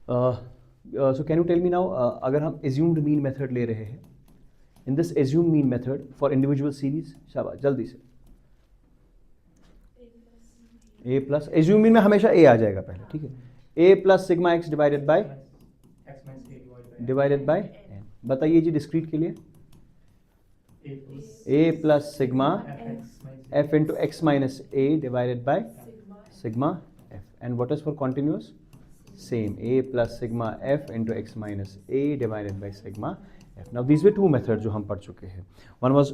So can you tell me now, अगर हम assumed mean method ले रहे हैं, in this assume mean method for individual series, शाबाश जल्दी से, ए प्लस एज्यूम मीन में हमेशा ए आ जाएगा पहले, ठीक है, A plus sigma X divided by N. बताइए जी डिस्क्रीट के लिए, A plus sigma F into X minus A divided by sigma F, and what is for continuous, same, a plus sigma f into x minus a divided by sigma f. Now these were two methods जो हम पढ़ चुके हैं. One was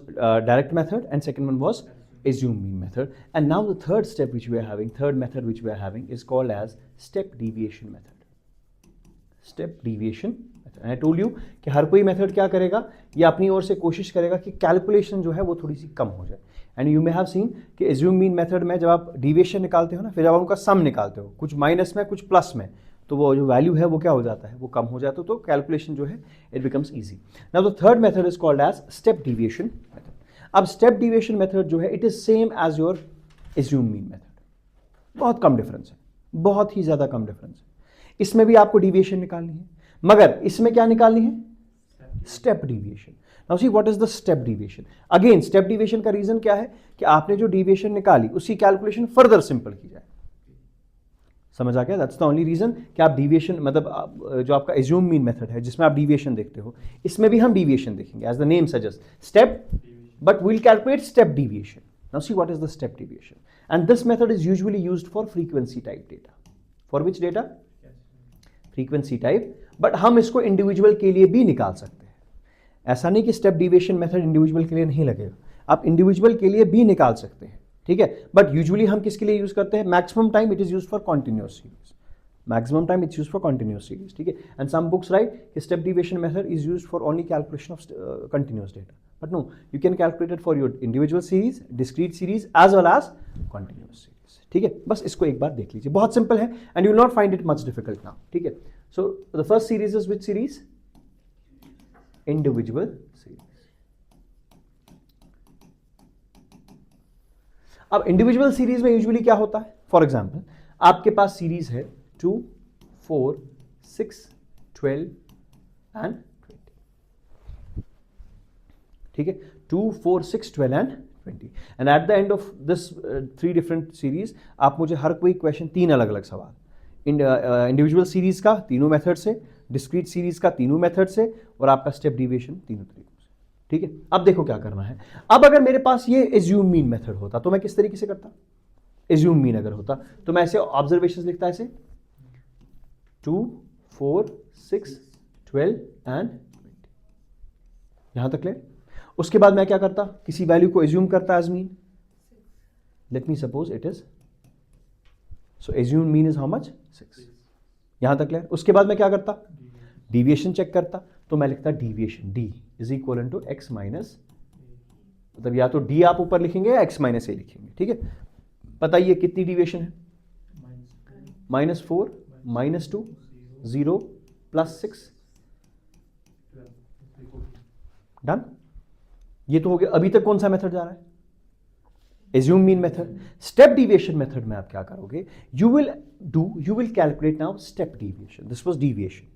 direct method and second one was assume mean method. And now the third step which we are having, third method which we are having is called as step deviation method. Step deviation method. And I told you कि हर कोई method क्या करेगा, ये अपनी ओर से कोशिश करेगा कि कैलकुलेशन जो है वो थोड़ी सी कम हो जाए. And you may have seen कि एज्यूम मीन मेथड में जब आप डिविएशन निकालते हो ना, फिर जब आप उनका सम निकालते हो, कुछ माइनस में कुछ प्लस में, तो वो जो वैल्यू है वो क्या हो जाता है, वो कम हो जाता है, तो कैलकुलेशन जो है it becomes easy. Now the third method is called as step deviation method. अब स्टेप डिविएशन मेथड जो है it is same as your assume mean method. बहुत कम डिफरेंस है, बहुत ही ज़्यादा कम डिफरेंस है. इसमें भी आपको डिविएशन निकालनी है, मगर इसमें क्या निकालनी है, step deviation. Now see what is the step deviation. Again step deviation का रीजन क्या है कि आपने जो डिविएशन निकाली उसकी कैलकुलेशन फर्दर सिंपल की जाए. समझ आ गया? दैट्स द ओनली रीजन कि आप डिविएशन, मतलब जो आपका एज्यूम मीन मेथड है जिसमें आप डिविएशन देखते हो, इसमें भी हम डिविएशन देखेंगे as the name suggest, step, but we will calculate step deviation. Now see what is the step deviation. And this method is usually used for frequency type data. For which data? Frequency type. But हम इसको individual के लिए भी निकाल सकते हैं. ऐसा नहीं कि स्टेप डिविएशन मेथड इंडिविजुअल के लिए नहीं लगेगा, आप इंडिविजुअल के लिए भी निकाल सकते हैं, ठीक है. बट यूजुअली हम किसके लिए यूज करते हैं, maximum time it is use for continuous series. Maximum time it's use for continuous series, ठीक है. एंड सम बुक्स राइट कि step deviation method is use for only calculation of continuous data. But no, you can calculate it for your individual series, discrete series as well as continuous series, ठीक है. बस इसको एक बार देख लीजिए, बहुत simple है and you will not find it much difficult now, ठीक है. So the first series is which series, individual series. अब इंडिविजुअल सीरीज में यूजुअली क्या होता है, फॉर एग्जांपल आपके पास सीरीज है 2, 4, 6, 12 एंड 20, ठीक है. 2, 4, 6, 12 and 20. And at the end of this 3 different series आप मुझे हर कोई क्वेश्चन 3 अलग अलग सवाल, इंडिविजुअल सीरीज का तीनों मेथड से, डिस्क्रीट सीरीज का तीनों मेथड से, और आपका स्टेप डिविएशन तीनों तरीकों से, ठीक है. अब देखो क्या करना है. अब अगर मेरे पास ये एज्यूम मीन मेथड होता तो मैं किस तरीके से करता, एज्यूम मीन अगर होता तो मैं ऐसे ऑब्जर्वेशंस लिखता, ऐसे 2, 4, 6, 12 एंड 20. यहां तक क्लियर. उसके बाद मैं क्या करता, किसी वैल्यू को एज्यूम करता as mean. Let me suppose it is, so assume mean is how much, 6. यहां तक क्लियर. उसके बाद मैं क्या करता, डिविएशन चेक करता. तो मैं लिखता deviation D is equal to X minus, मतलब या तो डी आप ऊपर लिखेंगे या एक्स माइनस ए लिखेंगे, ठीक है. बताइए कितनी डिविएशन है, -4, -2, 0, +6, डन. ये तो हो गया. अभी तक कौन सा मेथड जा रहा है, assume mean method. Step deviation method में आप क्या करोगे, you will calculate now step deviation. This was deviation.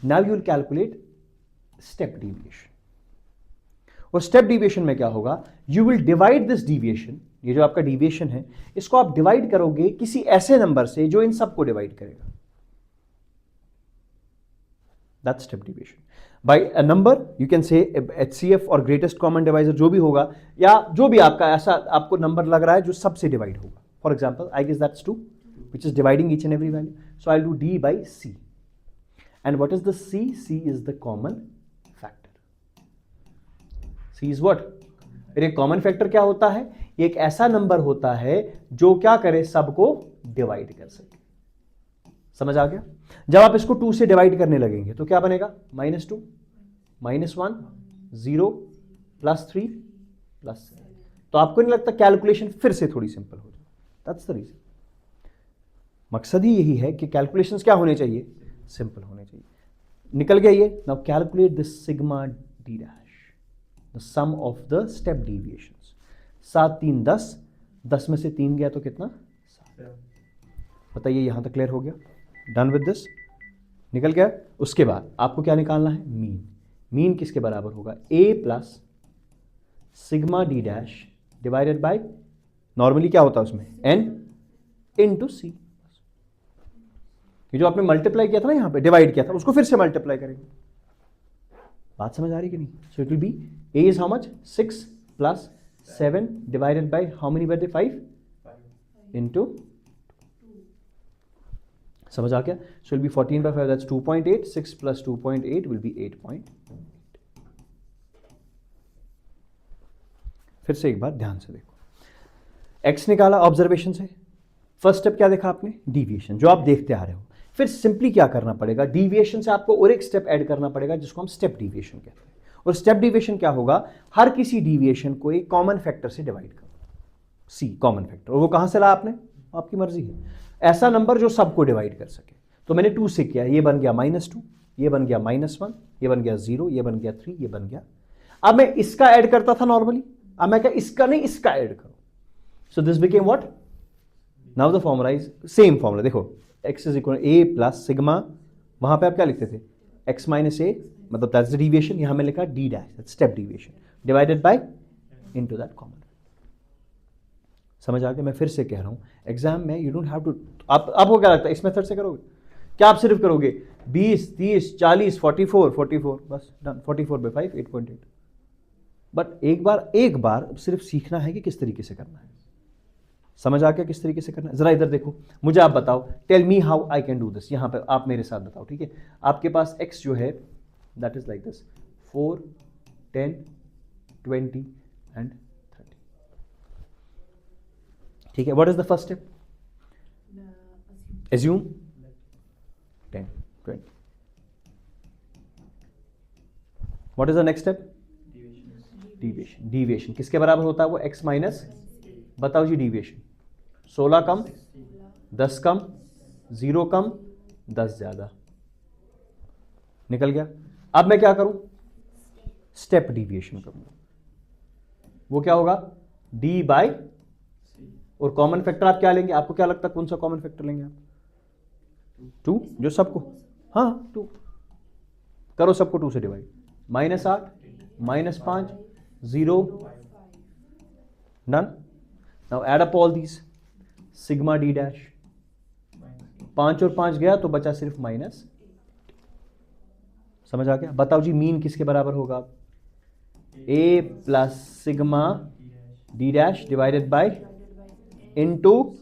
Now you will calculate step deviation. और स्टेप डिविएशन में क्या होगा, you will divide this deviation, ये जो आपका डिविएशन है इसको आप डिवाइड करोगे किसी ऐसे नंबर से जो इन सबको डिवाइड करेगा. That's step deviation. By a number you can say HCF और ग्रेटेस्ट कॉमन डिवाइजर जो भी होगा, या जो भी आपका ऐसा आपको नंबर लग रहा है जो सबसे डिवाइड होगा. For example I guess that's 2 which is dividing each and every value. So I'll do D by C. And what is the C? C is the common factor. C is what? फिर एक common factor क्या होता है, ये एक ऐसा number होता है जो क्या करे, सबको डिवाइड कर सके. समझ आ गया. जब आप इसको 2 से डिवाइड करने लगेंगे तो क्या बनेगा, -2, -1, 0, +3, +7. तो आपको नहीं लगता कैलकुलेशन फिर से थोड़ी सिंपल हो जाए. That's the reason. मकसद ही यही है कि कैलकुलेशंस क्या होने चाहिए, सिंपल होने चाहिए. निकल गया ये. Now calculate this sigma D dash, the sum of the step deviations. 7, 3, 10, 10 में से 3 गया तो कितना, 7. बताइए यहां तक क्लियर हो गया. Done with this. निकल गया। उसके बाद आपको क्या निकालना है, मीन। मीन किसके बराबर होगा, a plus sigma D dash divided bye, normally क्या होता है उसमें, n इंटू सी। ये जो आपने मल्टीप्लाई किया था ना, यहां पे डिवाइड किया था, उसको फिर से मल्टीप्लाई करेंगे। बात समझ आ रही कि नहीं? So it will be a is how much, 6 plus 7 divided by how many birthday, 5 into, समझ आ गया? So will be 14 by 5, that's 2.8, 6 plus 2.8 will be 8. फिर से एक बार ध्यान से देखो, x निकाला ऑब्जर्वेशन से, फर्स्ट स्टेप क्या देखा आपने, डिविएशन, जो आप देखते आ रहे हो। फिर सिंपली क्या करना पड़ेगा, डिविएशन से आपको और एक स्टेप ऐड करना पड़ेगा जिसको हम स्टेप डिविएशन कहते हैं। और स्टेप डिविएशन क्या होगा, हर किसी डिविएशन को एक कॉमन फैक्टर से डिवाइड करो, सी कॉमन फैक्टर। और वो कहां से ला आपने, आपकी मर्जी है, ऐसा नंबर जो सबको डिवाइड कर सके। तो मैंने 2 से किया, ये बन गया -2, ये बन गया -1, ये बन गया 0, ये बन गया 3, ये बन गया। अब मैं इसका ऐड करता था नॉर्मली, अब मैं क्या, इसका नहीं इसका ऐड करो। So this became what, now the formula is same formula. देखो x is equal a plus sigma, वहां पे आप क्या लिखते थे, x माइनस a, मतलब दैट्स द डिविएशन, यहां में लिखा d dash, that's step deviation, divided by into that common. समझ आ गया? मैं फिर से कह रहा हूं, एग्जाम में यू डोंट हैव टू, आपको क्या लगता है इस मेथड से करोगे क्या, आप सिर्फ करोगे 20, 30, 40, 44, बस डन, 44 by 5, 8.8। बट एक बार सिर्फ सीखना है कि किस तरीके से करना है। समझ आ गया किस तरीके से करना है? जरा इधर देखो, मुझे आप बताओ, tell me how I can do this. यहां पे आप मेरे साथ बताओ, ठीक है? आपके पास x जो है that is like this, 4, 10, 20 and 30, ठीक है? What is the first step, assume 10, 20. What is the next step? Deviation. Deviation किसके बराबर होता है वो, x माइनस, बताओ जी डिविएशन, 16 कम 10 कम 0 कम 10 ज्यादा, निकल गया। अब मैं क्या करूं, स्टेप डिविएशन करूंगा, वो क्या होगा, d बाय, और कॉमन फैक्टर आप क्या लेंगे, आपको क्या लगता है कौन सा कॉमन फैक्टर लेंगे आप, 2, जो सबको, हाँ 2 करो, सबको 2 से divide, -8, -5, 0, done. Now add up all these, sigma D dash, 5 और 5 गया तो बचा सिर्फ माइनस। समझ आ गया? बताओ जी मीन किसके बराबर होगा, a plus sigma D dash divided bye into,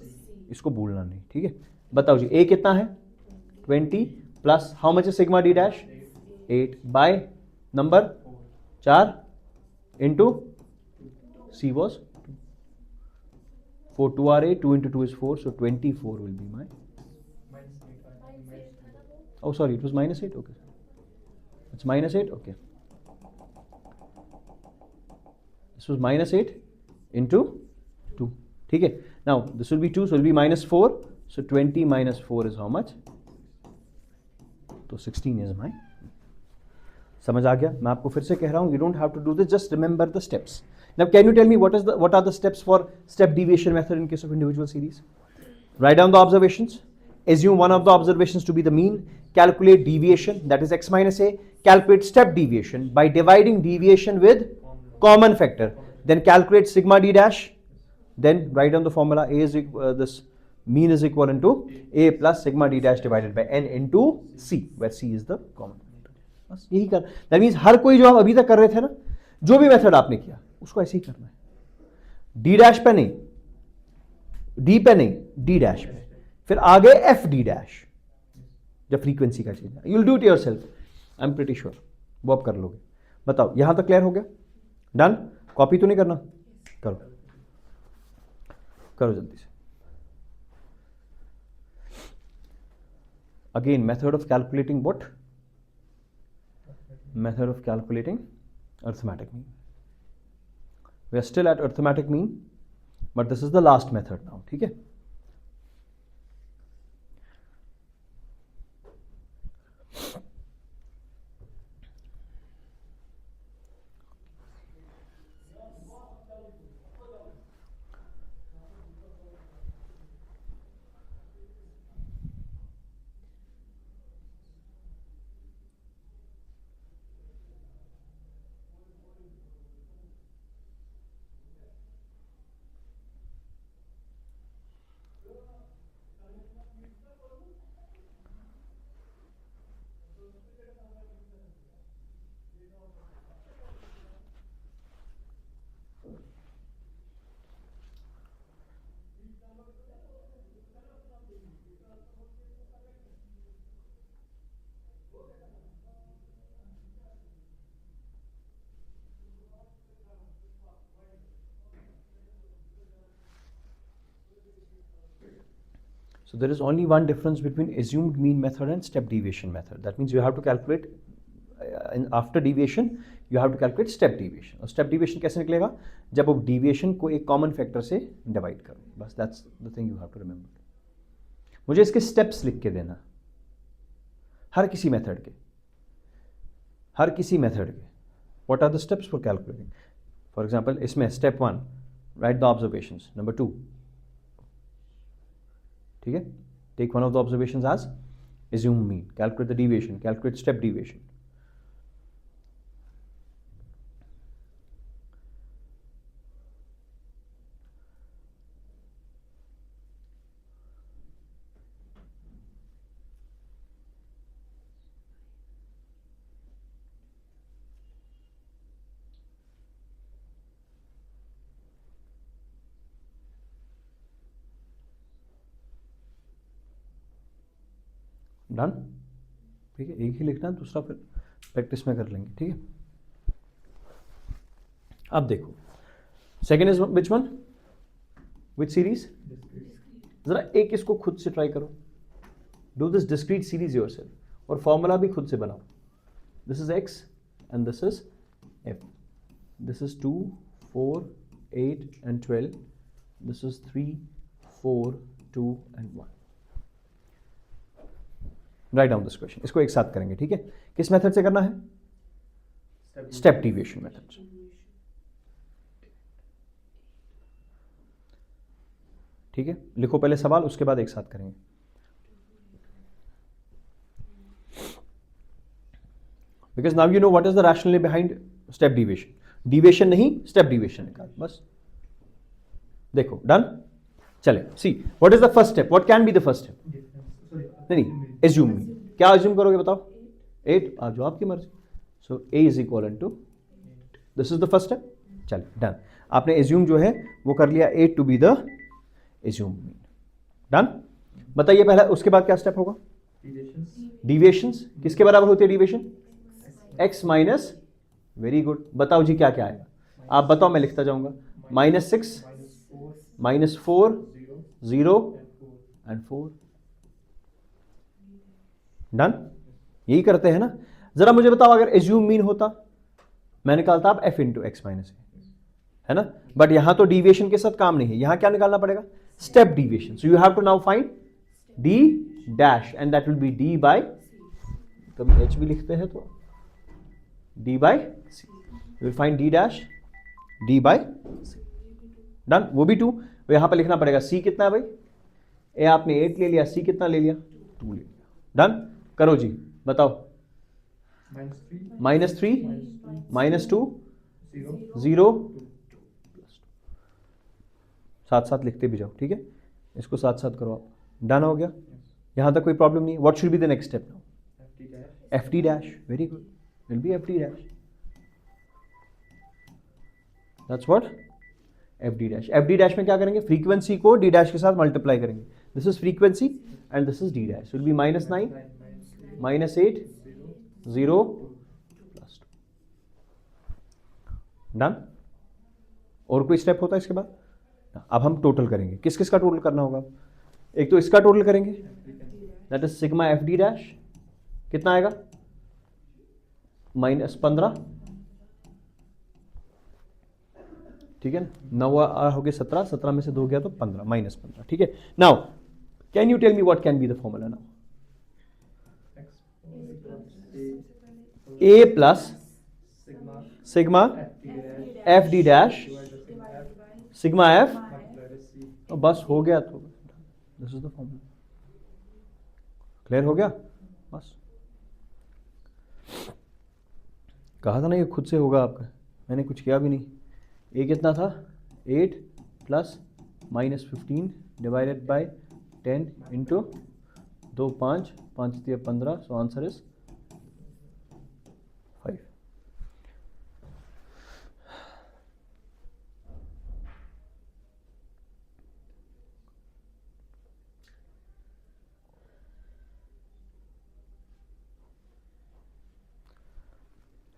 इसको भूलना नहीं, ठीक है? बताओ जी a कितना है, 20 प्लस हाउ मच है sigma D dash, 8 by number 4 into c was 4, 2 are 8, 2 into 2 is 4, so 24 will be my, oh sorry, it was -8, okay, it's -8, okay, this was -8 into 2, ठीक है? Now this will be 2, so it will be -4, so 20 minus 4 is how much, तो 16 is my। समझ आ गया? मैं आपको फिर से कह रहा हूं, you don't have to do this, just remember the steps. Now can you tell me what are the steps for step deviation method in case of individual series? Write down the observations, assume one of the observations to be the mean, calculate deviation, that is x minus a, calculate step deviation by dividing deviation with common factor, then calculate sigma d dash, then write down the formula, a is this mean is equal to a plus sigma d dash divided by n into c, where c is the common factor. बस यही कर, that means हर कोई जो आप अभी तक कर रहे थे ना, जो भी मेथड आपने किया उसको ऐसे ही करना है, डी डैश पे नहीं, डी पे नहीं, डी डैश पे, फिर आगे एफ डी डैश, जब फ्रीक्वेंसी का change, you will do it yourself, I am pretty sure वो आप कर लोगे। बताओ यहां तक क्लियर हो गया, डन? कॉपी तो नहीं करना, करो करो जल्दी से। Again method of calculating what, method of calculating arithmetic mean. We are still at arithmetic mean, but this is the last method now, ठीक है? So there is only one difference between assumed mean method and step deviation method. That means you have to calculate after deviation you have to calculate step deviation. और step deviation कैसे निकलेगा? जब आप deviation को एक common factor से divide करो. बस that's the thing you have to remember. मुझे इसके steps लिख के देना हर किसी method के. What are the steps for calculating? For example, इसमें step 1 write the observations. Number 2, ठीक है, take one of the observations as assume mean, calculate the deviation, calculate step deviation. Done. ठीक है, एक ही लिखना, दूसरा फिर प्रैक्टिस में कर लेंगे. ठीक है, अब देखो second is which one, which series. जरा एक इसको खुद से ट्राई करो. Do this discrete series yourself और फॉर्मूला भी खुद से बनाओ. This is x and this is F. This is 2, 4, 8 and 12. This is 3, 4, 2 and 1. Write down this question. इसको एक साथ करेंगे. ठीक है, किस मेथड से करना है? स्टेप डिविएशन मेथड से. ठीक है, लिखो पहले सवाल, उसके बाद एक साथ करेंगे. Because now you know what is the rationale behind step deviation. Deviation नहीं, स्टेप डिविएशन निकाल. बस देखो. डन. चले, see what is the first step. What can be the first step? नहीं, एज्यूम मीन. क्या एज्यूम करोगे बताओ? 8. आज जो आपकी मर्जी. So a is equal to, this is the first step. चल डन. आपने एज्यूम जो है वो कर लिया 8 to be the assume mean. Done. बताइए पहला, उसके बाद क्या स्टेप होगा? डिविएशंस. किसके बराबर होती है deviation? x minus. Very good. बताओ जी क्या क्या आएगा? आप बताओ, मैं लिखता जाऊंगा. -6, -4, 0 एंड 4. डन. यही करते हैं ना. जरा मुझे बताओ, अगर एज्यूम मीन होता मैं निकालता अब f इंटू एक्स माइनस ए, है ना. बट यहां तो डिविएशन के साथ काम नहीं है. यहां क्या निकालना पड़ेगा? Step deviation. So you have to now find d dash and that will be d by, कभी h भी लिखते हैं तो d by c. You will find d dash d by c. Done. वो भी 2. यहां पर लिखना पड़ेगा c कितना है भाई? ए आपने 8 ले लिया, c कितना ले लिया? 2 ले लिया. डन. करो जी, बताओ. -3, -2, 0. साथ साथ लिखते भी जाओ. ठीक है, इसको साथ साथ करो आप. डन हो गया. यहां तक कोई प्रॉब्लम नहीं. What should be the next step now? ft dash. Very good. Will be ft dash. That's what ft dash. ft dash में क्या करेंगे? फ्रीक्वेंसी को d डैश के साथ मल्टीप्लाई करेंगे. This is frequency and this is d dash. Will be -9, -8, 0 +2. Done. और कोई step होता है इसके बाद? अब हम टोटल करेंगे. किस किस का टोटल करना होगा? एक तो इसका टोटल करेंगे, that is sigma F D dash. कितना आएगा? -15. ठीक है ना. 9 हो गए 17, 17 में से 2 गया तो 15, -15. ठीक है. Now can you tell me what can be the formula now? a plus sigma F D dash sigma F. तो बस हो गया. तो this is the formula. Clear हो गया? बस कहा था ना ये खुद से होगा आपका. मैंने कुछ किया भी नहीं. a कितना था? 8 plus -15 divided by 10 into 2, 5, 5 3 15. So answer is 5.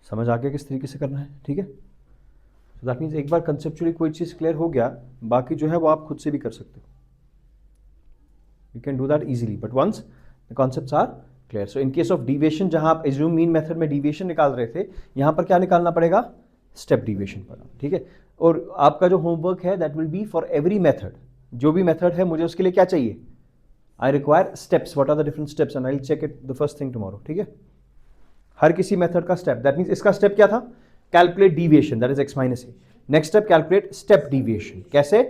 समझ आ गया किस तरीके से करना है? ठीक है. सो दैट मीन्स एक बार कंसेप्चुअली कोई चीज़ क्लियर हो गया, बाकी जो है वो आप खुद से भी कर सकते हो. You can do that easily, but once the concepts are clear. So in case of deviation, जहां आप assume mean method में deviation निकाल रहे थे, यहां पर क्या निकालना पड़ेगा? Step deviation पर, ठीक है? और आपका जो homework है that will be for every method. जो भी method है मुझे उसके लिए क्या चाहिए? I require steps. What are the different steps? And I'll check it the first thing tomorrow, ठीक है? हर किसी मेथड का स्टेप, दैट मीन्स इसका स्टेप क्या था? Calculate deviation, that is x minus A. Next step calculate step deviation, कैसे?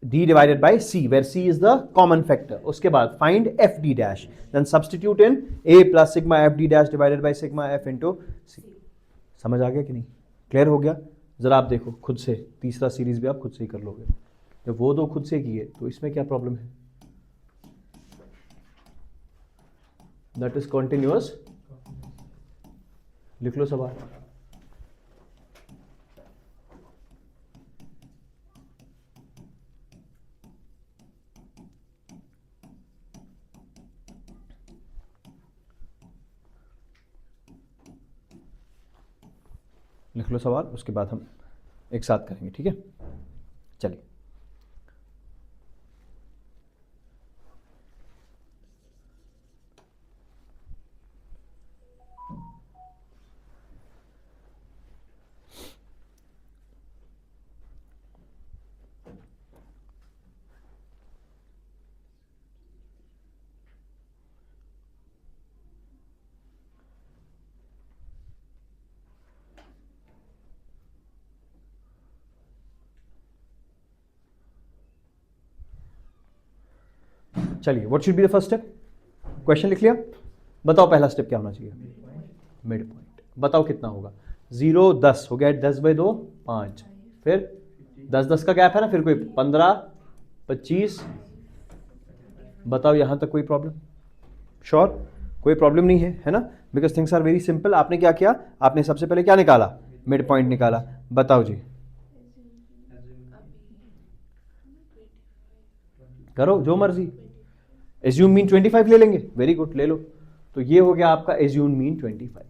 d divided by c, where c is the common factor. उसके बाद find F D dash, then substitute in a plus sigma F D dash divided by sigma F into C. समझ आ गया कि नहीं? Clear हो गया? जरा आप देखो खुद से, तीसरा सीरीज भी आप खुद से ही कर लोगे. जब वो दो खुद से किए तो इसमें क्या प्रॉब्लम है? That is continuous. लिख लो सवाल. लिख लो सवाल, उसके बाद हम एक साथ करेंगे, ठीक है? चलिए. चलिए, what should be the first step? Question लिख लिया? बताओ पहला स्टेप क्या होना चाहिए? Mid point. बताओ कितना होगा? 0 10 हो गया, 10 बाई 2 5, फिर 10 10 का गैप है ना, फिर कोई 15 25. बताओ यहां तक कोई प्रॉब्लम? श्योर कोई प्रॉब्लम नहीं है ना? Because things are very simple. आपने क्या किया? आपने सबसे पहले क्या निकाला? मिड पॉइंट निकाला. बताओ जी, करो जो मर्जी. एज्यूम मीन 25 ले लेंगे, वेरी गुड, ले लो. तो ये हो गया आपका एज्यूम मीन 25.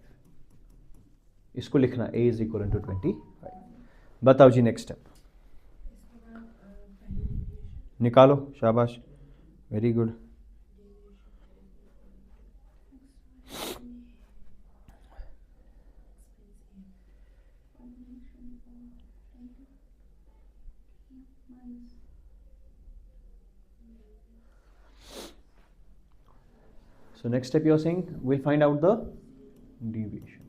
इसको लिखना a इज इक्वल टू 25. बताओ जी नेक्स्ट स्टेप. निकालो, शाबाश, very good. So next step you are saying we'll find out the deviation.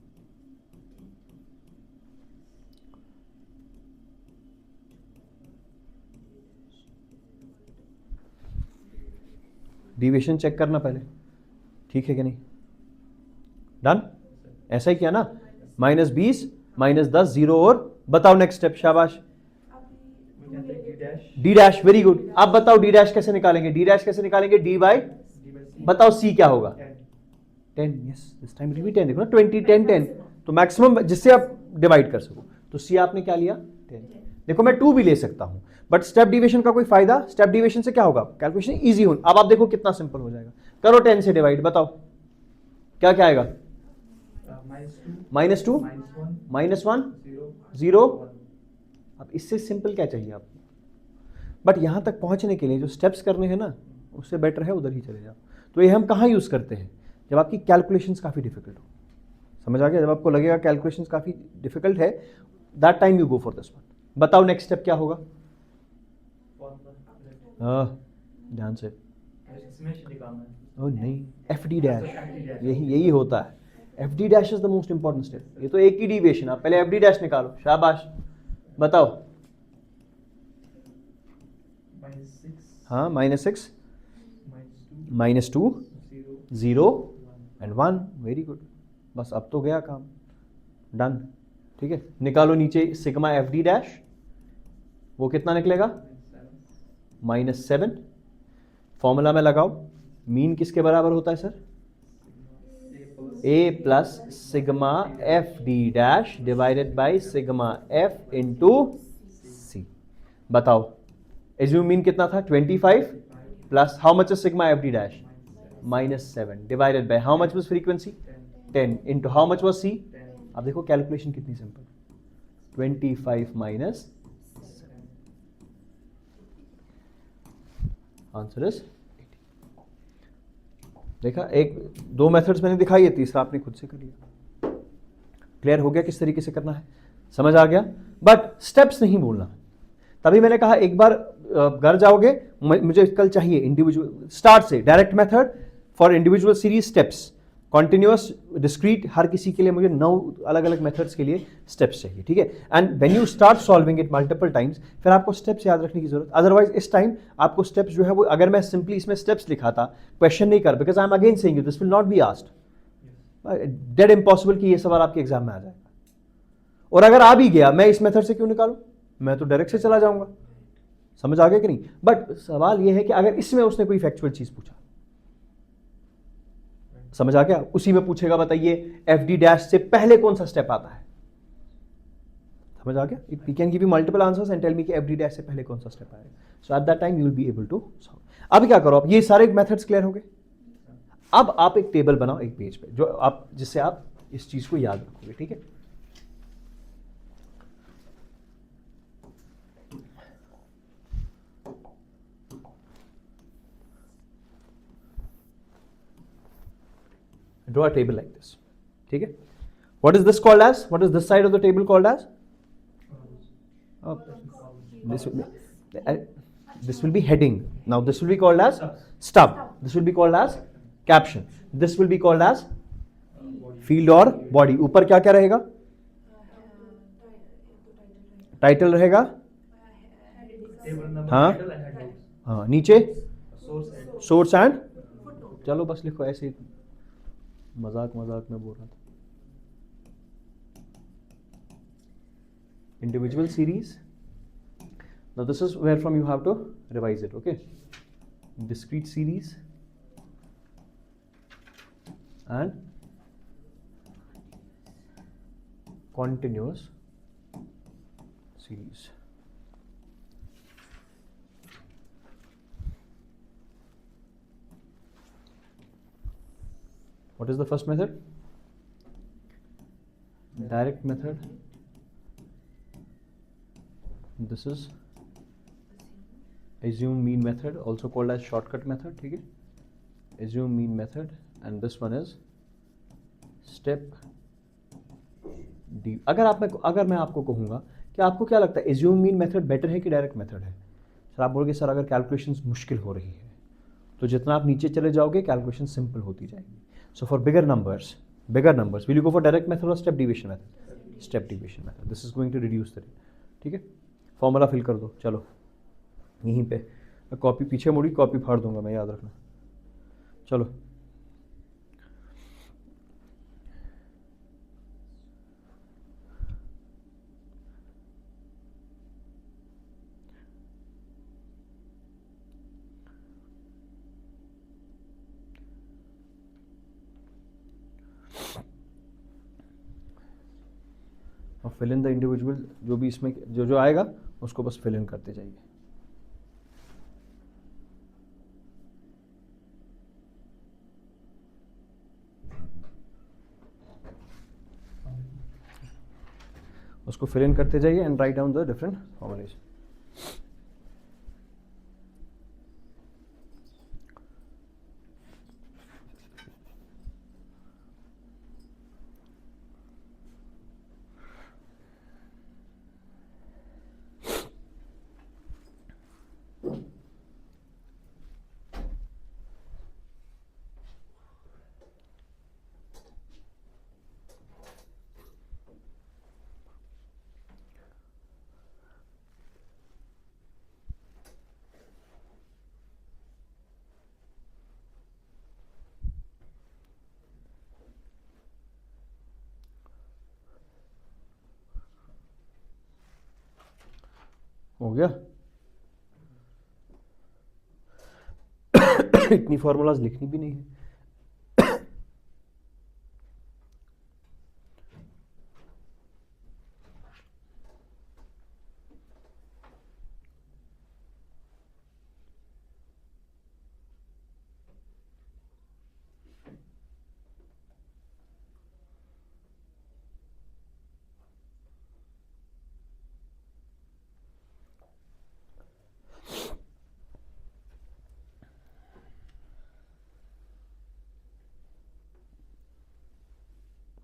Deviation check करना पहले, ठीक है कि नहीं? डन? ऐसा ही किया ना? -20 -10 0 और बताओ नेक्स्ट स्टेप. शाबाश, डी डैश, वेरी गुड. आप बताओ डी डैश कैसे निकालेंगे? डी डैश कैसे निकालेंगे? डी बाई, बताओ सी क्या होगा? 10. यस, दिस टाइम भी 10. देखो ना, 20 10 10, तो मैक्सिमम जिससे आप डिवाइड कर सको. तो सी आपने क्या लिया? 10. देखो मैं 2 भी ले सकता हूं, बट स्टेप डिविएशन का कोई फायदा? स्टेप डिविएशन से क्या होगा? कैलकुलेशन इजी हो. अब आप देखो कितना सिंपल हो जाएगा. करो 10 से डिवाइड, बताओ क्या क्या आएगा? -2 -1 0. अब इससे सिंपल क्या चाहिए आपको? बट यहां तक पहुंचने के लिए जो स्टेप्स करने हैं ना, उससे बेटर है उधर ही चले जाओ. तो ये हम कहां यूज करते हैं? जब आपकी कैलकुलेशंस काफी डिफिकल्ट हो. समझ आ गया? जब आपको लगेगा कैलकुलेशंस काफी डिफिकल्ट है, that time you go for this one. बताओ नेक्स्ट स्टेप क्या होगा? ध्यान से. ओ नहीं, एफ डी डैश, यही होता है. F D dash is the most important step. ये तो एक ही डिविएशन, आप पहले एफ डी डैश निकालो. शाबाश, बताओ. हाँ, -6 -2 0 एंड 1, वेरी गुड. बस अब तो गया काम. डन, ठीक है. निकालो नीचे सिग्मा एफ डी डैश, वो कितना निकलेगा? -7. फॉर्मूला में लगाओ. मीन किसके बराबर होता है sir? a plus sigma F D dash divided by sigma F into C. बताओ एज्यूम मीन कितना था? 25 plus how much is sigma F D dash? -7 divided by how much was frequency? 10 into how much was C? अब देखो calculation कितनी simple. 25 minus, answer is 80. देखा, एक दो methods मैंने दिखाई है, तीसरा आपने खुद से कर लिया। क्लियर हो गया किस तरीके से करना है, समझ आ गया। बट स्टेप्स नहीं भूलना। तभी मैंने कहा एक बार घर जाओगे, मुझे कल चाहिए इंडिविजुअल स्टार्ट से direct method for individual series steps, continuous, discrete, हर किसी के लिए मुझे 9 अलग अलग मेथड्स के लिए स्टेप्स चाहिए, ठीक है। And when you start solving it multiple times, फिर आपको स्टेप्स याद रखने की जरूरत। अदरवाइज इस टाइम आपको स्टेप्स जो है वो, अगर मैं सिंपली इसमें स्टेप्स लिखा था, क्वेश्चन नहीं कर, because I M again saying you this will not be asked, dead impossible कि ये सवाल आपके एग्जाम में आ जाएगा। और अगर आ भी गया, मैं इस मेथड से क्यों निकालूं, मैं तो डायरेक्ट से चला जाऊंगा। समझ आ गया कि नहीं। बट सवाल यह है कि अगर इसमें उसने कोई फैक्चुअल चीज पूछा, समझ आ गया, उसी में पूछेगा बताइए एफ डी डैश से पहले कौन सा स्टेप आता है, समझ आ गया। We can give you multiple answers and tell me कि एफ डी डैश से पहले कौन सा स्टेप आएगा। So at that time you will be able to solve. अब क्या करो, आप ये सारे मेथड्स क्लियर हो गए। अब आप एक टेबल बनाओ एक पेज पे, जो आप, जिससे आप इस चीज को याद रखोगे, ठीक है। Draw a table like this, ठीक है। What is this called as? What is this side of the table called as? Oh, this will be, this will be heading. Now this will be called as stub. This will be called as caption. This will be called as field और body. ऊपर क्या क्या रहेगा? Title रहेगा, हाँ हाँ, नीचे source and, चलो बस लिखो ऐसे ही, मजाक मजाक में बोल रहा था। Individual series. Now this is where from you have to revise it, okay? Discrete series and continuous series. What is the first method? Direct method. This is assume mean method, also called as shortcut method, ठीक है। Assume mean method, and this one is step D. अगर मैं आपको कहूँगा कि आपको क्या लगता है, assume mean method बेटर है कि डायरेक्ट मेथड है? सर आप बोलोगे सर अगर कैलकुलेशंस मुश्किल हो रही है तो जितना आप नीचे चले जाओगे कैलकुलेशन सिंपल होती जाएगी। So for bigger numbers will you go for direct method और step division method? Step division method, this is going to reduce the, ठीक है। फॉर्मूला फिल कर दो, चलो यहीं पे, कॉपी पीछे मुड़ी, कॉपी फाड़ दूंगा मैं, याद रखना। चलो और फिल इन द इंडिविजुअल, जो भी इसमें जो जो आएगा उसको बस फिल इन करते जाइए। उसको फिल इन करते जाइए and right down the different formulas. हो गया। इतनी फॉर्मूलाज लिखनी भी नहीं है।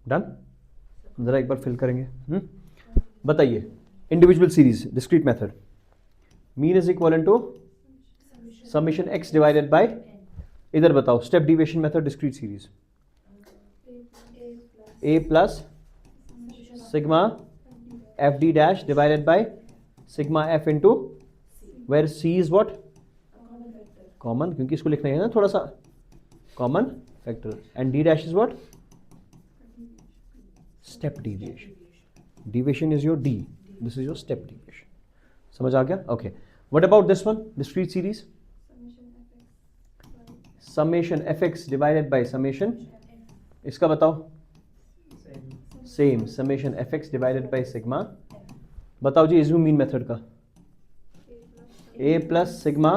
डन? जरा एक बार फिल करेंगे। बताइए, individual series discrete method, mean is equal to summation x divided by, इधर बताओ step deviation method discrete series, a plus sigma F D dash divided by sigma F into where c is what, common, क्योंकि इसको लिखना है ना थोड़ा सा common factor, and d dash is what, step deviation, deviation is your d, this is your step deviation. समझ आ गया? Okay, what about this one discrete series, summation fx divided by summation, इसका बताओ same, summation fx divided by sigma, बताओ जी assume mean method का, a plus sigma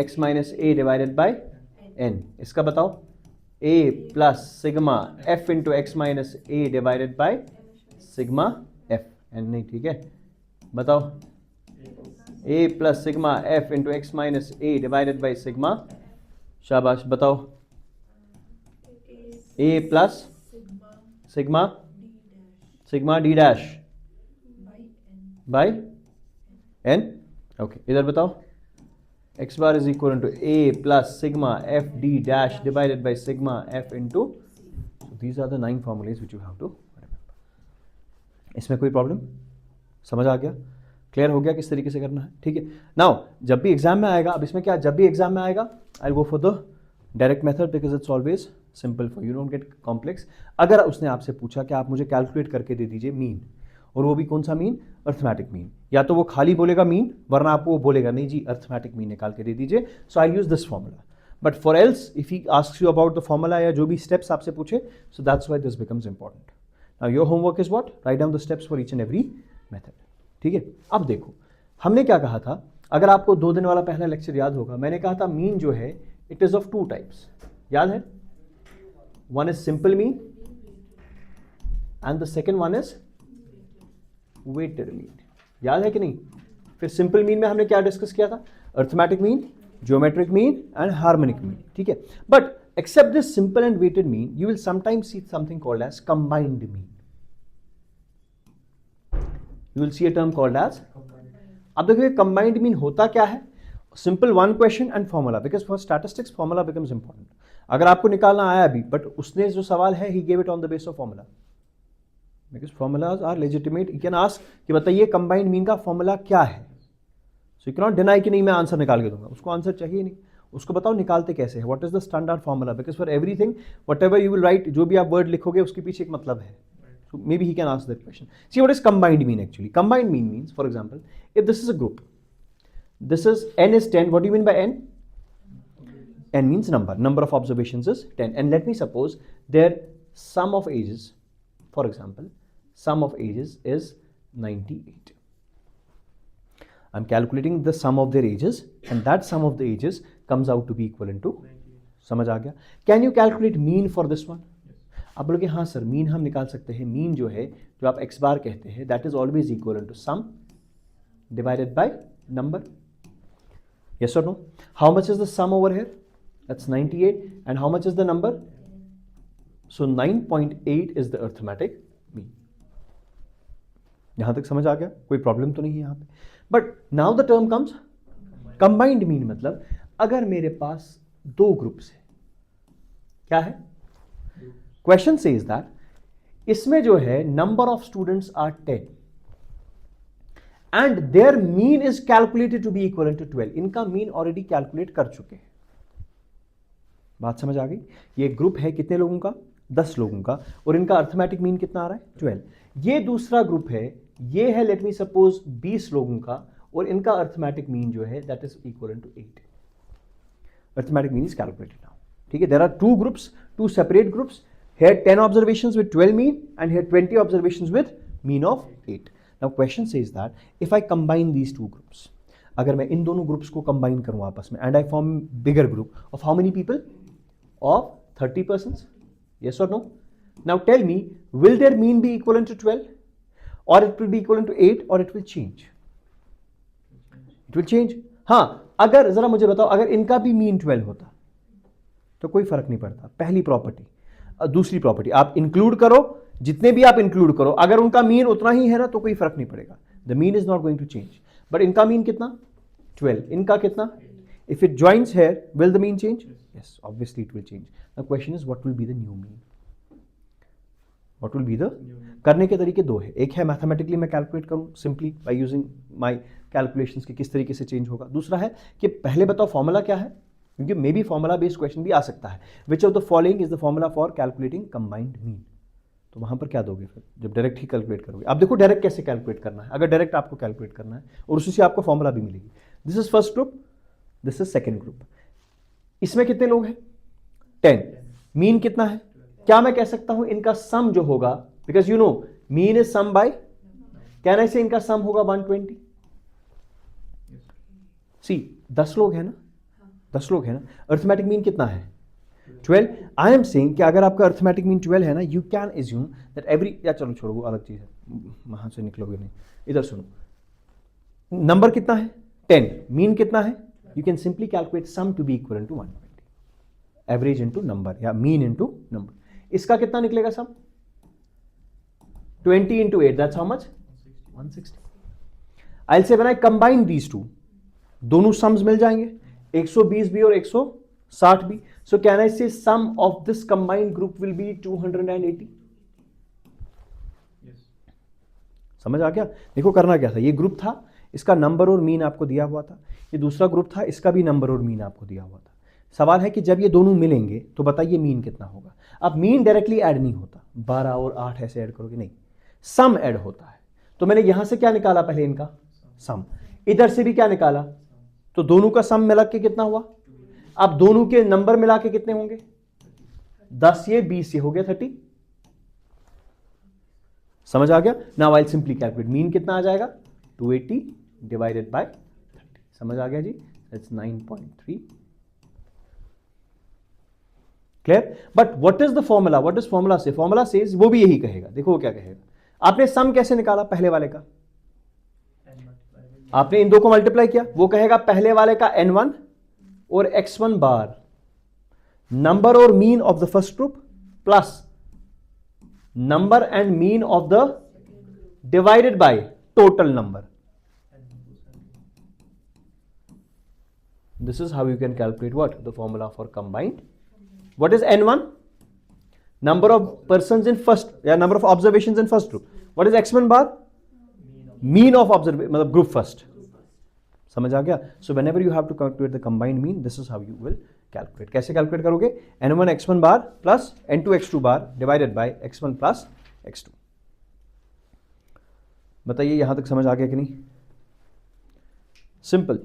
x minus a divided by n, इसका बताओ a plus sigma f into X minus a divided by sigma f n, नहीं ठीक है, बताओ a plus sigma f into X minus a divided by sigma, शाबाश, बताओ a plus sigma sigma d dash by n, okay, इधर बताओ x bar is equal to a plus sigma f d dash divided by sigma f into, these are the 9 formulae which you have to remember. इसमें कोई problem? समझ आ गया? Clear हो गया किस तरीके से करना है? ठीक है। नाउ जब भी एग्जाम में आएगा, अब इसमें क्या, जब भी एग्जाम में आएगा I go for the direct method because it's always simple for you, don't get complex. अगर उसने आपसे पूछा कि आप मुझे कैलकुलेट करके दे दीजिए मीन, और वो भी कौन सा मीन, अर्थमेटिक मीन, या तो वो खाली बोलेगा मीन, वरना आपको वो बोलेगा नहीं जी अर्थमेटिक मीन निकाल के दे दीजिए, so I use this formula. But for else if he asks you about the formula या जो भी स्टेप्स आपसे पूछे, so that's why this becomes important. Now your homework is what, write down the steps for each and every method. ठीक है, अब देखो हमने क्या कहा था, अगर आपको 2 दिन वाला पहला लेक्चर याद होगा, मैंने कहा था मीन जो है इट इज ऑफ 2 टाइप्स, याद है? One is simple mean and the second one is weighted mean, याद है कि नहीं? फिर सिंपल मीन में हमने क्या डिस्कस किया था, arithmetic mean, geometric mean and harmonic mean. ठीक है, but except this simple and weighted mean, you will sometimes see something called as combined mean, you will see a term called as, अब देखिए combined mean होता क्या है, simple one question and formula, because for statistics formula becomes important. अगर आपको निकालना आया भी, बट उसने जो सवाल है ही gave it on the base of formula, because formulas are legitimate. You can ask कि बताइए कंबाइंड मीन का फॉर्मूला क्या है, so you can not deny कि नहीं मैं आंसर निकाल के दूंगा, उसको आंसर चाहिए नहीं, उसको बताओ निकालते कैसे है, what is the standard formula, because for everything what ever you will write, जो भी आप वर्ड लिखोगे उसके पीछे एक मतलब है, so maybe he can ask that question. See what is combined mean actually. Combined mean means, for example, if this is a group, this is n is 10, what do you mean by n? N means number of observations is 10, and let me suppose their sum of ages, for example, sum of ages is 98. I'm calculating the sum of their ages, and that sum of the ages comes out to be equivalent to, समझ आ गया? Can you calculate mean for this one? आप बोलोगे हाँ sir mean हम निकाल सकते हैं, मीन जो है जो आप x बार कहते हैं that is always equal to sum divided by number, yes और no? How much is the sum over here, that's 98, and how much is the number, so 9.8 is the arithmetic mean. यहां तक समझ आ गया? कोई प्रॉब्लम तो नहीं है यहां पे? But now the term comes combined mean, मतलब अगर मेरे पास 2 ग्रुप्स है, क्या है, क्वेश्चन सेज दैट इसमें जो है number of students are 10 and their mean is calculated to be equal to 12, इनका मीन ऑलरेडी कैलकुलेट कर चुके हैं। बात समझ आ गई? ये ग्रुप है कितने लोगों का, 10 लोगों का, और इनका अर्थमेटिक मीन कितना आ रहा है, 12। ये दूसरा ग्रुप है, ये है लेट मी सपोज 20 लोगों का, और इनका अर्थमेटिक मीन जो है that is equal to 8। Arithmetic mean is calculated now. ठीक है, there are 2 groups, 2 separate groups, here 10 observations with 12 mean and here 20 observations with mean of 8. Now question says that if I combine these 2 groups, अगर मैं इन दोनों groups को combine करूं आपस में, and I form bigger group of how many people, of 30 persons, yes or no? Now tell me, will their mean be equivalent to 12 or it will be equivalent to 8 or it will change? It will change. हाँ, अगर जरा मुझे बताओ, अगर इनका भी mean 12 होता तो कोई फर्क नहीं पड़ता, पहली प्रॉपर्टी। दूसरी प्रॉपर्टी आप इंक्लूड करो, जितने भी आप इंक्लूड करो, अगर उनका मीन उतना ही है ना तो कोई फर्क नहीं पड़ेगा, the mean is not going to change. But इनका मीन कितना 12, इनका कितना, if it joins here will the mean change? Yes, obviously it will change. The question is what will be the new mean, what will be the. करने के तरीके दो है, एक है मैथमेटिकली मैं कैलकुलेट करूं simply by using my calculations कि किस तरीके से चेंज होगा, दूसरा है कि पहले बताओ फॉर्मूला क्या है, क्योंकि may be formula based question भी आ सकता है, which of the following is the formula for calculating combined mean. तो वहां पर क्या दोगे फिर जब डायरेक्ट ही कैलकुलेट करोगे? अब देखो डायरेक्ट कैसे कैलकुलेट करना है, अगर डायरेक्ट आपको कैलकुलेट करना है और उसी से आपको फॉर्मूला भी मिलेगी। This is first group, this is second group. इसमें कितने लोग हैं 10, मीन कितना है, क्या मैं कह सकता हूं इनका सम जो होगा, because you know mean is sum by, can I say इनका सम होगा 120? सी 10 लोग हैं ना, 10 लोग हैं ना, अर्थमेटिक मीन कितना है 12। आई एम सेइंग कि अगर आपका अर्थमेटिक मीन 12 है ना, you can assume that every, या चलो छोड़ो वो अलग चीज है, वहां से निकलोगे नहीं, इधर सुनो, नंबर कितना है 10, मीन कितना है, you can simply calculate sum to be equal to 120, average into number या मीन इनटू नंबर। इसका कितना निकलेगा सम 20 into 8, that's how much 160। I'll say when I combine these two, दोनों sums मिल जाएंगे, 120 भी और 160 भी। So can I say sum of this combined group will be 280? समझ आ गया? देखो करना क्या था, ये ग्रुप था, इसका नंबर और मीन आपको दिया हुआ था, ये दूसरा ग्रुप था, इसका भी नंबर और मीन आपको दिया हुआ था। सवाल है कि जब ये दोनों मिलेंगे तो बताइए मीन कितना होगा। अब मीन डायरेक्टली ऐड नहीं होता, 12 और 8 ऐसे ऐड करोगे नहीं, सम ऐड होता है। तो मैंने यहां से क्या निकाला पहले इनका सम, इधर से भी क्या निकाला, तो दोनों का सम मिला के कितना हुआ, अब दोनों के नंबर मिला के कितने होंगे, 10 ये 20 ये हो गया 30। समझ आ गया? Now I simply calculate, mean कितना आ जाएगा 280 डिवाइडेड बाय 30। समझ आ गया जी? That's 9.3। Clear? But what is the formula, what is formula से, फॉर्मूला से वो भी यही कहेगा। देखो वो क्या कहेगा, आपने सम कैसे निकाला पहले वाले का, आपने इन दो को मल्टीप्लाई किया, वो कहेगा पहले वाले का n1 और x1 बार नंबर और mean of the first group plus number and mean of the divided by total number. This is how you can calculate what the formula for combined. What is n1? Number of persons in first या number of observations in first group. What is x1 bar? Mean of observe मतलब group first. समझ आ गया? So whenever you have to calculate the combined mean, this is how you will calculate. कैसे calculate करोगे, n1 x1 bar plus n2 x2 bar divided by x1 plus x2। बताइए यहां तक समझ आ गया कि नहीं? Simple.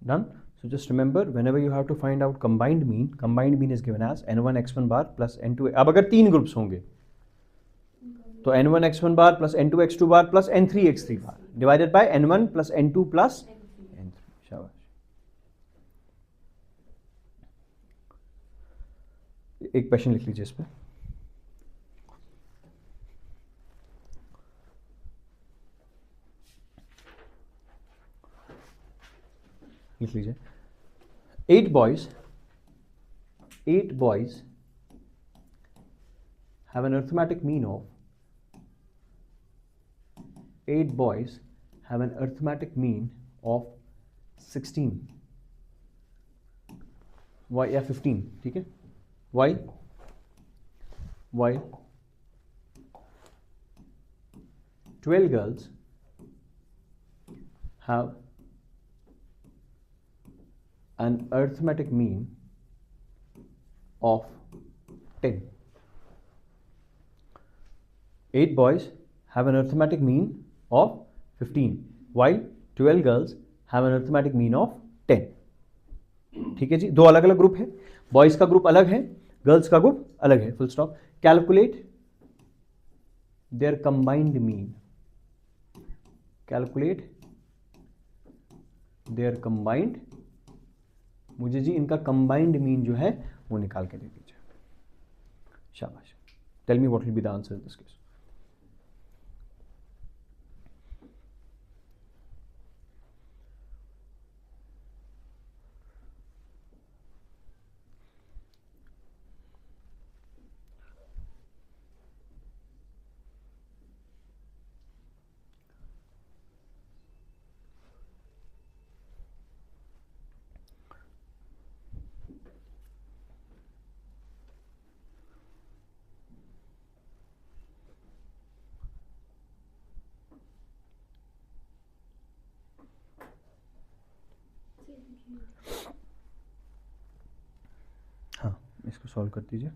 Done. So just remember, whenever you have to find out combined mean is given as n1 x1 bar plus n2। अब अगर तीन ग्रुप्स होंगे तो n1 x1 bar plus n2 x2 bar plus n3 x3 bar divided by n1 plus n2 plus n3। शाबाश। एक question लिख लीजिए इस पे, लिख लीजिए 8 boys have an arithmetic mean of 16 y या 15, ठीक है, y 12 girls have an arithmetic mean of 10. 8 boys have an arithmetic mean of 15, while 12 girls have an arithmetic mean of 10. ठीक है जी, दो अलग अलग ग्रुप है, बॉयज का ग्रुप अलग है, गर्ल्स का ग्रुप अलग है, full stop. Calculate their combined mean. Calculate their combined, मुझे जी इनका कंबाइंड मीन जो है वो निकाल के दे दीजिए. शाबाश. Tell me what will be the answer in this case. हाँ, इसको सॉल्व कर दीजिए.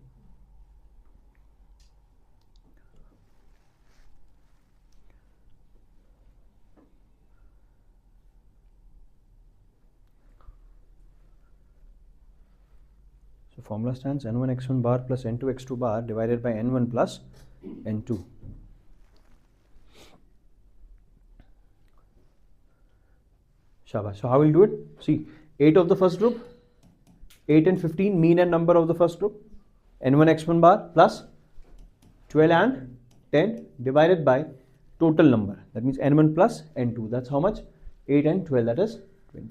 So formula stands n1 x1 bar plus n2 x2 bar divided by n1 plus n2. Shabash. So how we'll do it? See, 8 of the first group, 8 and 15 mean and number of the first group, n1 x1 bar plus 12 and 10 divided by total number, that means n1 plus n2. That's how much? 8 and 12, that is 20.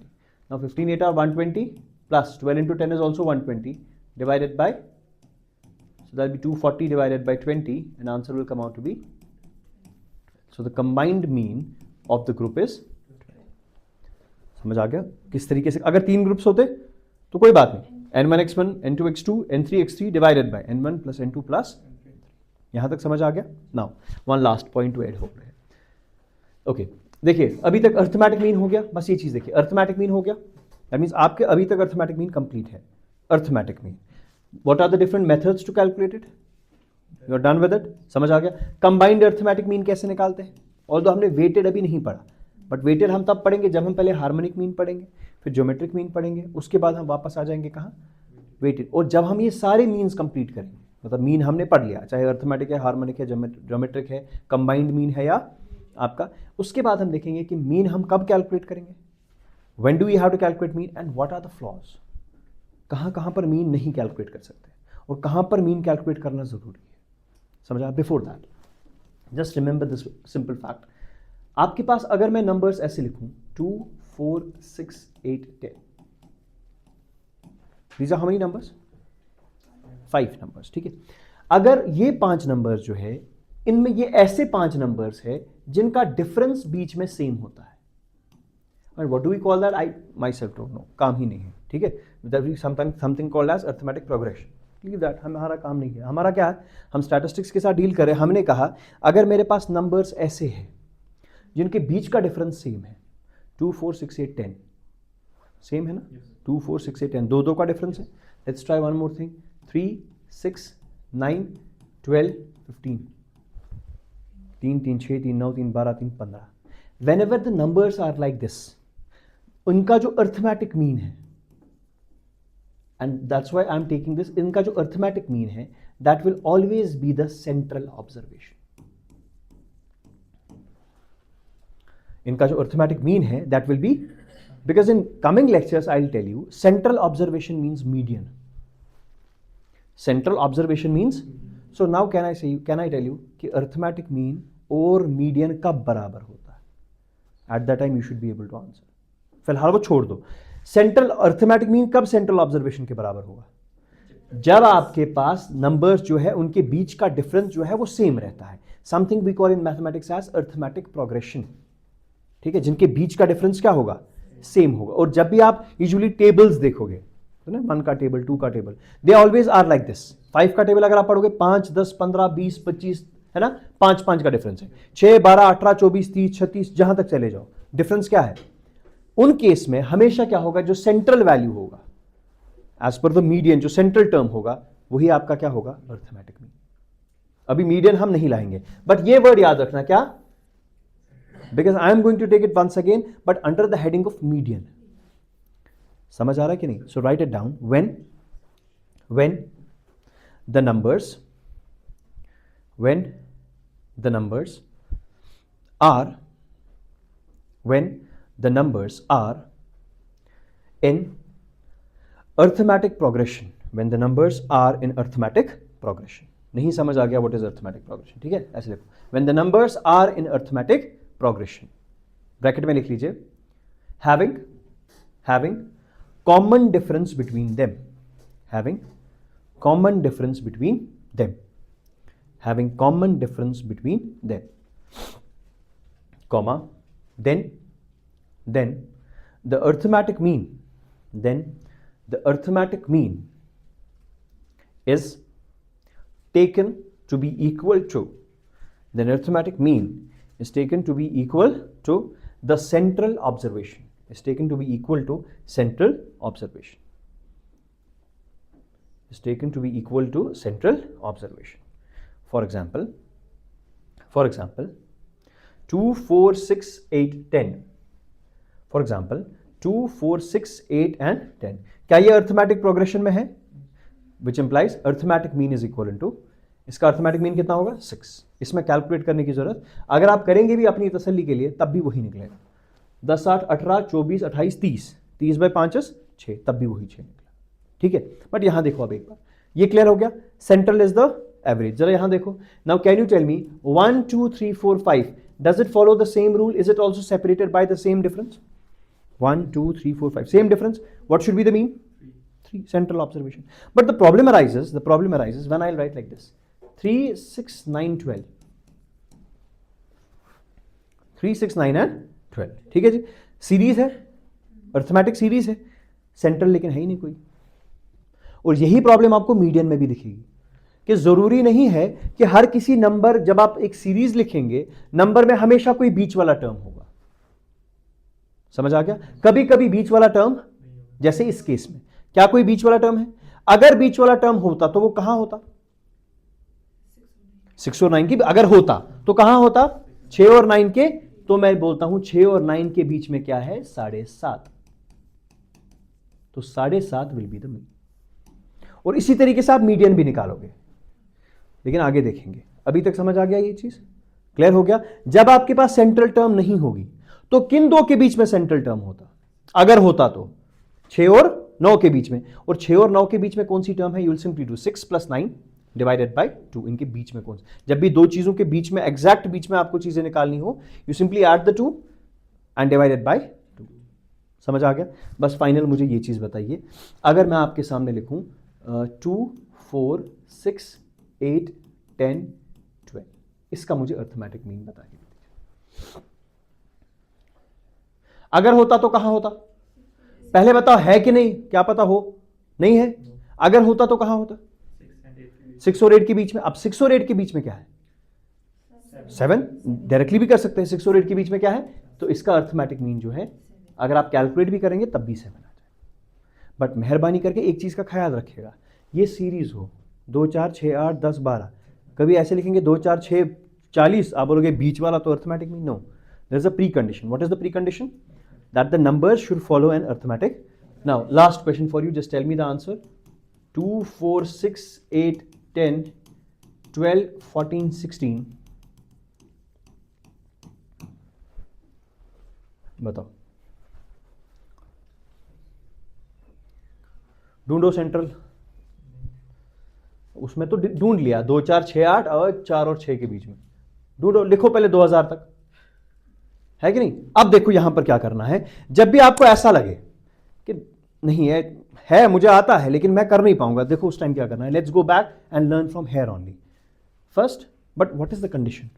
Now 15 8 are 120 plus 12 into 10 is also 120 divided by, so that will be 240 divided by 20, and answer will come out to be, so the combined mean of the group is 12. समझ आ गया किस तरीके से? अगर 3 groups होते तो कोई बात नहीं, n1 x1 n2 x2 n3 x3 divided by n1 plus n2 plus, यहां तक समझ आ गया. Now one last point two add हो रहे हैं. ओके, देखिए अभी तक अर्थमेटिक मीन हो गया, बस ये चीज देखिए, अर्थमेटिक मीन हो गया, दैट मींस आपके अभी तक अर्थमेटिक मीन कंप्लीट है. Arithmetic mean, what are the different methods to calculate it? You are done with it, समझ आ गया. कंबाइंड अर्थमेटिक मीन कैसे निकालते हैं? ऑल्दो हमने वेटेड अभी नहीं पढ़ा, बट वेटेड हम तब पढ़ेंगे जब हम पहले हार्मोनिक मीन पढ़ेंगे, फिर ज्योमेट्रिक मीन पढ़ेंगे, उसके बाद हम वापस आ जाएंगे कहाँ? वेटेड. और जब हम ये सारे मीन्स कंप्लीट करेंगे, मतलब मीन हमने पढ़ लिया, चाहे अर्थमेटिक है, हार्मोनिक है, ज्योमेट्रिक है, कंबाइंड मीन है या आपका, उसके बाद हम देखेंगे कि मीन हम कब कैलकुलेट करेंगे, when do we have to calculate mean and what are the flaws. कहाँ कहाँ पर मीन नहीं कैलकुलेट कर सकते और कहाँ पर मीन कैलकुलेट करना जरूरी है. समझा? Before that just remember this simple fact. आपके पास अगर मैं नंबर्स ऐसे लिखूं 2 4 6 8 10, these are how many numbers? 5 numbers. ठीक है, अगर ये 5 नंबर्स जो है, इनमें ये ऐसे 5 नंबर्स है जिनका डिफरेंस बीच में सेम होता है, और what do we call that? I myself don't know, काम ही नहीं है. ठीक है, something called as arithmetic progression. Leave that, हमारा काम नहीं है. हमारा क्या है, हम स्टैटिस्टिक्स के साथ डील करें. हमने कहा अगर मेरे पास नंबर्स ऐसे हैं जिनके बीच का डिफरेंस सेम है, 2 4 6 8 10 सेम है ना? 2 4 6 8 10 दो का डिफरेंस है. Let's try one more thing, 3 6 9 12 15, 3 3 6 3 9 3 12 3 15. Whenever the numbers are like this, उनका जो अर्थमेटिक मीन है, and that's why I am taking this, इनका जो अर्थमेटिक मीन है that will always be the central observation. इनका जो arithmetic mean है that will be, because in coming lectures I will tell you central observation means median. Central observation means, so now can I tell you कि arithmetic mean और median कब बराबर होता है? At that time you should be able to answer. फिलहाल वो छोड़ दो. सेंट्रल अर्थमेटिक मीन कब सेंट्रल ऑब्जर्वेशन के बराबर होगा? जब आपके पास नंबर्स जो है उनके बीच का डिफरेंस जो है वो सेम रहता है. Something we call in mathematics as arithmetic progression. ठीक है, जिनके बीच का डिफरेंस क्या होगा? सेम होगा. और जब भी आप यूजुअली टेबल्स देखोगे, तो ना 1 का टेबल, 2 का table, they always are like this. 5 का टेबल अगर आप पढ़ोगे 5 10 15 20 25 है ना, 5 का डिफरेंस है, 6, 12, 18, 24, 30, 36, जहां तक चले जाओ, डिफरेंस क्या है? उन केस में हमेशा क्या होगा, जो सेंट्रल वैल्यू होगा एज पर द मीडियन, जो सेंट्रल टर्म होगा वही आपका क्या होगा, अर्थमेटिक मीन। अभी मीडियन हम नहीं लाएंगे, बट ये वर्ड याद रखना क्या, because I am going to take it once again, but under the heading of median. समझ आ रहा है कि नहीं? So write it down, when the numbers are in arithmetic progression, when the numbers are in arithmetic progression, नहीं समझ आ गया what is arithmetic progression, ठीक है, ऐसे लिखो, when the numbers are in arithmetic progression, bracket में लिख लीजिए, having common difference between them, having common difference between them, comma, then the arithmetic mean is taken to be equal to, then arithmetic mean is taken to be equal to the central observation, is taken to be equal to central observation, is taken to be equal to central observation. For example 2, 4, 6, 8, 10, for example 2, 4, 6, 8 and 10, क्या ये arithmetic progression में है? Which implies arithmetic mean is equal to, इसका arithmetic mean कितना होगा? 6। इसमें calculate करने की जरूरत, अगर आप करेंगे भी अपनी तसल्ली के लिए तब भी वही निकलेगा, 10, 8, 18, 24, 28, 30 बाई 5 6, तब भी वही 6 निकला, ठीक है। बट यहां देखो, अब एक बार ये क्लियर हो गया, सेंट्रल इज द एवरेज। जरा यहां देखो, now can you tell me 1, 2, 3, 4, 5, does it follow the same rule? Is it also separated by the same difference? 1, 2, 3, 4, 5, same difference. What should be the mean? 3, central observation. But the problem arises when I'll write like this, 3, 6, 9, 12, 3, 6, 9 and 12, ठीक है जी, series है, arithmetic series है, central लेकिन है ही नहीं कोई। और यही प्रॉब्लम आपको मीडियन में भी दिखेगी, कि जरूरी नहीं है कि हर किसी नंबर, जब आप एक सीरीज लिखेंगे, नंबर में हमेशा कोई बीच वाला टर्म होगा। समझ आ गया? कभी कभी बीच वाला टर्म, जैसे इस केस में, क्या कोई बीच वाला टर्म है? अगर बीच वाला टर्म होता तो वो कहां होता? 6 और 9 की, अगर होता तो कहां होता? 6 और 9 के, तो मैं बोलता हूं 6 और 9 के बीच में क्या है? 7.5, तो 7.5 विल बी द मीन। और इसी तरीके से आप मीडियन भी निकालोगे, लेकिन आगे देखेंगे। अभी तक समझ आ गया ये चीज? क्लियर हो गया? जब आपके पास सेंट्रल टर्म नहीं होगी तो किन दो के बीच में सेंट्रल टर्म होता? अगर होता तो 6 और 9 के बीच में, और 6 और 9 के बीच में कौन सी टर्म है? You will simply do 6 + 9 divided by 2, इनके बीच में कौन सा? जब भी दो चीजों के बीच में, एग्जैक्ट बीच में आपको चीजें निकालनी हो, you simply add the 2 and divided by 2। समझ आ गया? बस फाइनल मुझे ये चीज बताइए, अगर मैं आपके सामने लिखूं 2, 4, 6, 8, 10, 12, इसका मुझे अर्थमेटिक मीन बताइए। अगर होता तो कहां होता? पहले बताओ, है कि नहीं? क्या पता हो, नहीं है। अगर होता तो कहां होता? 6 और 8 के बीच में। अब 6 और 8 के बीच में क्या है? 7। डायरेक्टली भी कर सकते हैं, 6 और 8 के बीच में क्या है? तो इसका अर्थमेटिक मीन जो है, अगर आप कैलकुलेट भी करेंगे तब भी 7 आ जाए। बट मेहरबानी करके एक चीज का ख्याल रखिएगा, ये सीरीज हो 2, 4, 6, 8, 10, 12, कभी ऐसे लिखेंगे 2, 4, 6, 40, आप बोलोगे बीच वाला तो arithmetic mean. No, there is a pre condition. What is the pre condition? That the numbers should follow an arithmetic. Now, last question for you. Just tell me the answer. 2, 4, 6, 8, 10, 12, 14, 16. बताओ। ढूंढो सेंट्रल। उसमें तो ढूंढ लिया, 2, 4, 6, 8 और 4 और 6 के बीच में ढूंढो। लिखो पहले 2000 तक, है कि नहीं? अब देखो यहां पर क्या करना है, जब भी आपको ऐसा लगे कि नहीं है मुझे आता है लेकिन मैं कर नहीं पाऊंगा, देखो उस टाइम क्या करना है। Let's go back and learn from here only first. But what is the condition?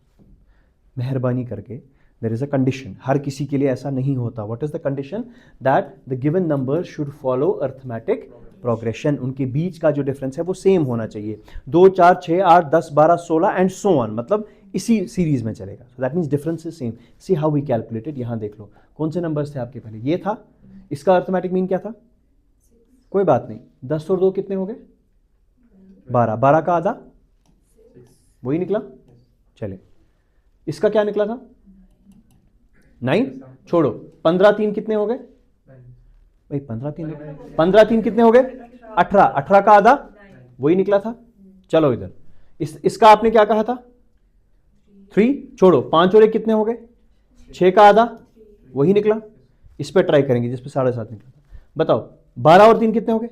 मेहरबानी करके, देयर इज अ कंडीशन, हर किसी के लिए ऐसा नहीं होता। What is the condition? That the given number should follow arithmetic progression, उनके बीच का जो डिफरेंस है वो सेम होना चाहिए। 2 4 6 8 10 12 16 एंड सो ऑन, मतलब इसी सीरीज में चलेगा। So that means difference is same. See how we calculated. यहां देख लो कौन से नंबर्स थे आपके पहले, ये था, इसका अर्थमेटिक मीन क्या था, कोई बात नहीं, 10 और 2 कितने हो गए 12, 12 का आधा वही निकला। चले, इसका क्या निकला था 9, छोड़ो 15 3 कितने हो गए भाई, 15 3 कितने हो गए 18, 18 का आधा वही निकला था। चलो इधर इसका आपने क्या कहा था 3, छोड़ो 5 और 1 कितने हो गए 6 का आधा वही निकला। इस पे ट्राई करेंगे जिस पे 7.5 निकला था। बताओ 12 और 3 कितने हो गए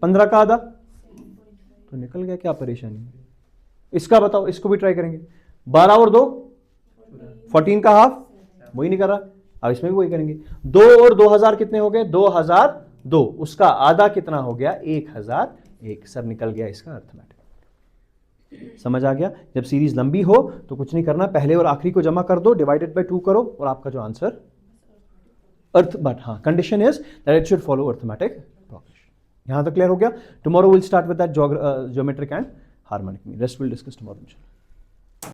15 का आधा, तो निकल गया, क्या परेशानी है। इसका बताओ, इसको भी ट्राई करेंगे। 12 और 2 14 का हाफ वही निकल रहा। अब इसमें भी वही करेंगे। 2 और 2000 कितने हो गए 2002, उसका आधा कितना हो गया 1001। सब निकल गया इसका अर्थमेटिक। समझ आ गया। जब सीरीज लंबी हो तो कुछ नहीं करना, पहले और आखिरी को जमा कर दो, डिवाइडेड बाय 2 करो और आपका जो आंसर अर्थ, बट हाँ condition is that it should follow arithmetic progression. यहां तक क्लियर हो गया। Tomorrow will start with that geometric and harmonic mean. Rest will discuss tomorrow इंशाल्लाह।